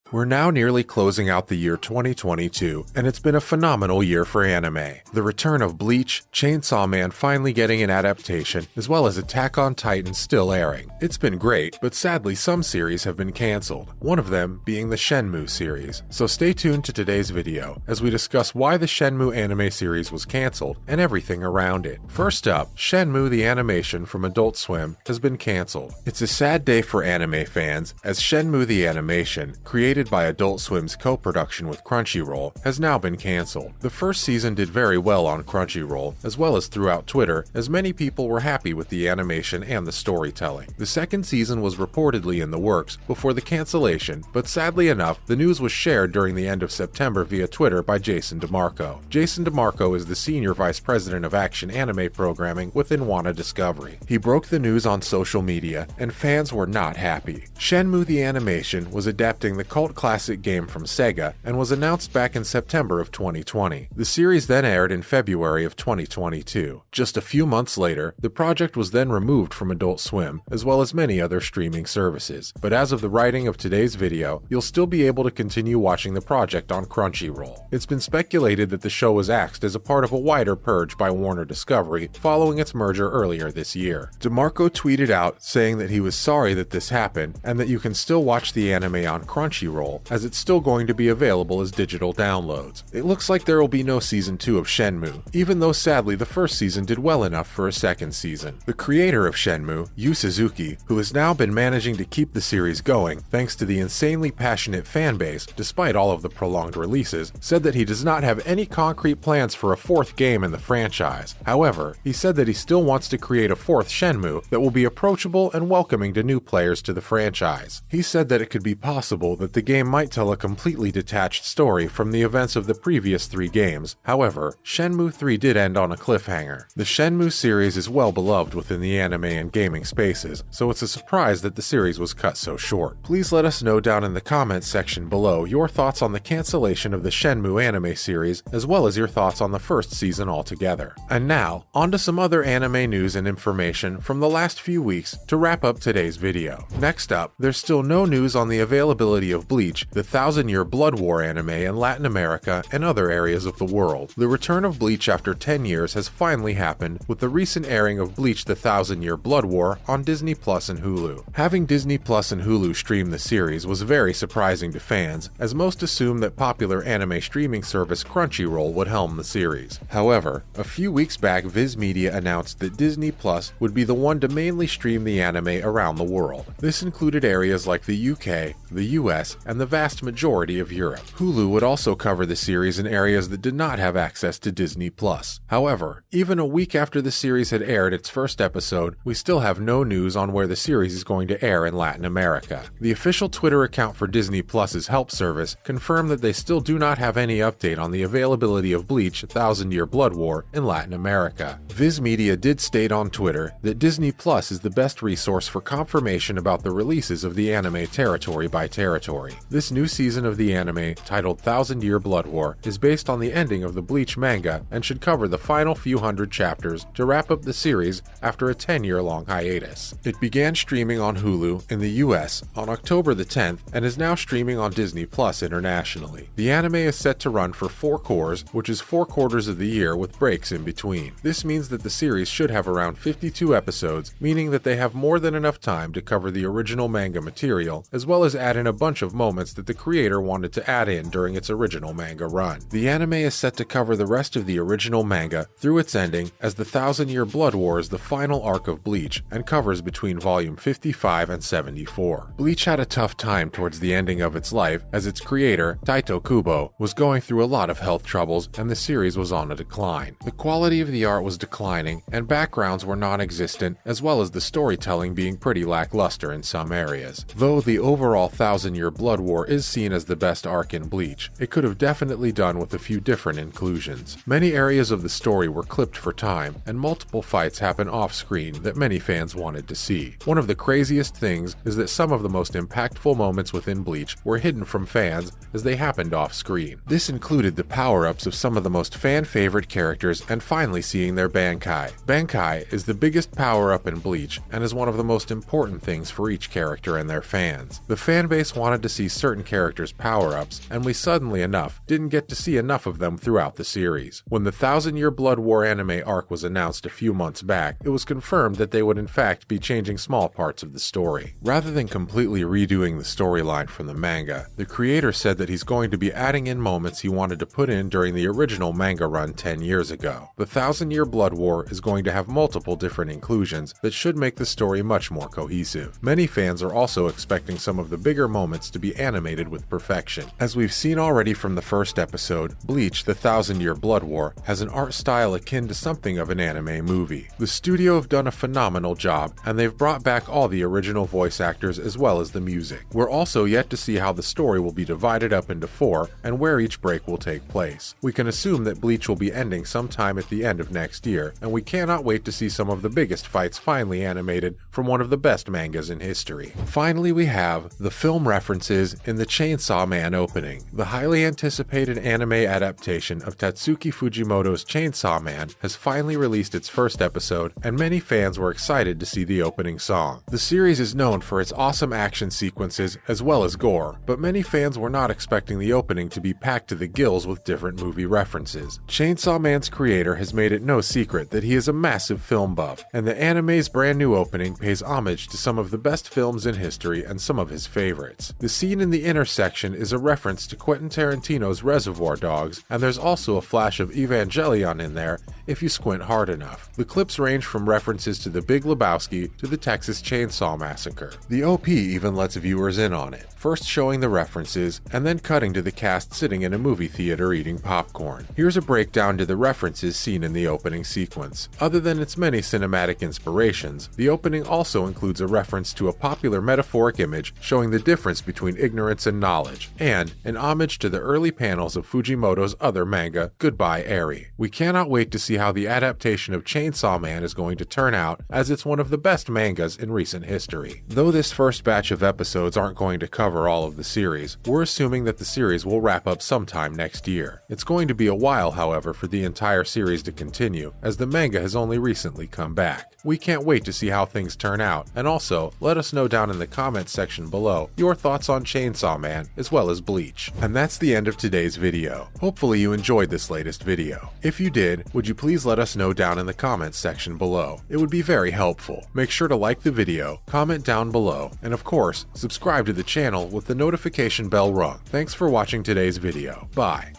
We're now nearly closing out the year 2022, and it's been a phenomenal year for anime. The return of Bleach, Chainsaw Man finally getting an adaptation, as well as Attack on Titan still airing. It's been great, but sadly some series have been cancelled, one of them being the Shenmue series. So stay tuned to today's video, as we discuss why the Shenmue anime series was cancelled, and everything around it. First up, Shenmue the animation from Adult Swim has been cancelled. It's a sad day for anime fans, as Shenmue the animation, created by Adult Swim's co-production with Crunchyroll, has now been cancelled. The first season did very well on Crunchyroll, as well as throughout Twitter, as many people were happy with the animation and the storytelling. The second season was reportedly in the works before the cancellation, but sadly enough, the news was shared during the end of September via Twitter by Jason DeMarco. Jason DeMarco is the Senior Vice President of Action Anime Programming within WANA Discovery. He broke the news on social media, and fans were not happy. Shenmue the animation was adapting the cult classic game from Sega and was announced back in September of 2020. The series then aired in February of 2022. Just a few months later, the project was then removed from Adult Swim, as well as many other streaming services. But as of the writing of today's video, you'll still be able to continue watching the project on Crunchyroll. It's been speculated that the show was axed as a part of a wider purge by Warner Discovery following its merger earlier this year. DeMarco tweeted out saying that he was sorry that this happened and that you can still watch the anime on Crunchyroll, as it's still going to be available as digital downloads. It looks like there will be no season 2 of Shenmue, even though sadly the first season did well enough for a second season. The creator of Shenmue, Yu Suzuki, who has now been managing to keep the series going thanks to the insanely passionate fan base despite all of the prolonged releases, said that he does not have any concrete plans for a fourth game in the franchise. However, he said that he still wants to create a fourth Shenmue that will be approachable and welcoming to new players to the franchise. He said that it could be possible that the game might tell a completely detached story from the events of the previous 3 games. However, Shenmue 3 did end on a cliffhanger. The Shenmue series is well beloved within the anime and gaming spaces, so it's a surprise that the series was cut so short. Please let us know down in the comments section below your thoughts on the cancellation of the Shenmue anime series, as well as your thoughts on the first season altogether. And now, on to some other anime news and information from the last few weeks to wrap up today's video. Next up, there's still no news on the availability of Bleach, the 1000-year Blood War anime in Latin America and other areas of the world. The return of Bleach after 10 years has finally happened with the recent airing of Bleach the 1000-year Blood War on Disney Plus and Hulu. Having Disney Plus and Hulu stream the series was very surprising to fans, as most assumed that popular anime streaming service Crunchyroll would helm the series. However, a few weeks back Viz Media announced that Disney Plus would be the one to mainly stream the anime around the world. This included areas like the UK, the US, and the vast majority of Europe. Hulu would also cover the series in areas that did not have access to Disney Plus. However, even a week after the series had aired its first episode, we still have no news on where the series is going to air in Latin America. The official Twitter account for Disney Plus's help service confirmed that they still do not have any update on the availability of Bleach 1000-year Blood War in Latin America. Viz Media did state on Twitter that Disney Plus is the best resource for confirmation about the releases of the anime territory by territory. This new season of the anime, titled 1000-year Blood War, is based on the ending of the Bleach manga and should cover the final few hundred chapters to wrap up the series after a 10-year-long hiatus. It began streaming on Hulu in the US on October the 10th and is now streaming on Disney Plus internationally. The anime is set to run for 4 cours, which is 4 quarters of the year with breaks in between. This means that the series should have around 52 episodes, meaning that they have more than enough time to cover the original manga material, as well as add in a bunch of moments that the creator wanted to add in during its original manga run. The anime is set to cover the rest of the original manga through its ending, as the 1000-year Blood War is the final arc of Bleach and covers between volume 55 and 74. Bleach had a tough time towards the ending of its life, as its creator, Taito Kubo, was going through a lot of health troubles and the series was on a decline. The quality of the art was declining and backgrounds were non-existent, as well as the storytelling being pretty lackluster in some areas. Though the overall 1000-year Blood War is seen as the best arc in Bleach, it could have definitely done with a few different inclusions. Many areas of the story were clipped for time, and multiple fights happen off-screen that many fans wanted to see. One of the craziest things is that some of the most impactful moments within Bleach were hidden from fans as they happened off-screen. This included the power-ups of some of the most fan-favorite characters and finally seeing their Bankai. Bankai is the biggest power-up in Bleach and is one of the most important things for each character and their fans. The fanbase wanted to see certain characters' power-ups, and we suddenly enough didn't get to see enough of them throughout the series. When the 1000-Year Blood War anime arc was announced a few months back, it was confirmed that they would in fact be changing small parts of the story. Rather than completely redoing the storyline from the manga, the creator said that he's going to be adding in moments he wanted to put in during the original manga run 10 years ago. The 1000-Year Blood War is going to have multiple different inclusions that should make the story much more cohesive. Many fans are also expecting some of the bigger moments to be animated with perfection. As we've seen already from the first episode, Bleach: The 1000-Year Blood War has an art style akin to something of an anime movie. The studio have done a phenomenal job, and they've brought back all the original voice actors as well as the music. We're also yet to see how the story will be divided up into 4 and where each break will take place. We can assume that Bleach will be ending sometime at the end of next year, and we cannot wait to see some of the biggest fights finally animated from one of the best mangas in history. Finally, we have the film references in the Chainsaw Man opening. The highly anticipated anime adaptation of Tatsuki Fujimoto's Chainsaw Man has finally released its first episode, and many fans were excited to see the opening song. The series is known for its awesome action sequences as well as gore, but many fans were not expecting the opening to be packed to the gills with different movie references. Chainsaw Man's creator has made it no secret that he is a massive film buff, and the anime's brand new opening pays homage to some of the best films in history and some of his favorites. The scene in the intersection is a reference to Quentin Tarantino's Reservoir Dogs, and there's also a flash of Evangelion in there if you squint hard enough. The clips range from references to The Big Lebowski to the Texas Chainsaw Massacre. The OP even lets viewers in on it, first showing the references and then cutting to the cast sitting in a movie theater eating popcorn. Here's a breakdown to the references seen in the opening sequence. Other than its many cinematic inspirations, the opening also includes a reference to a popular metaphoric image showing the difference between ignorance and knowledge, and an homage to the early panels of Fujimoto's other manga, Goodbye Eri. We cannot wait to see how the adaptation of Chainsaw Man is going to turn out, as it's one of the best mangas in recent history. Though this first batch of episodes aren't going to cover all of the series, we're assuming that the series will wrap up sometime next year. It's going to be a while, however, for the entire series to continue, as the manga has only recently come back. We can't wait to see how things turn out, and also, let us know down in the comments section below your thoughts on Chainsaw Man as well as Bleach. And that's the end of today's video. Hopefully you enjoyed this latest video. If you did, would you please let us know down in the comments section below. It would be very helpful. Make sure to like the video, comment down below, and of course, subscribe to the channel with the notification bell rung. Thanks for watching today's video. Bye.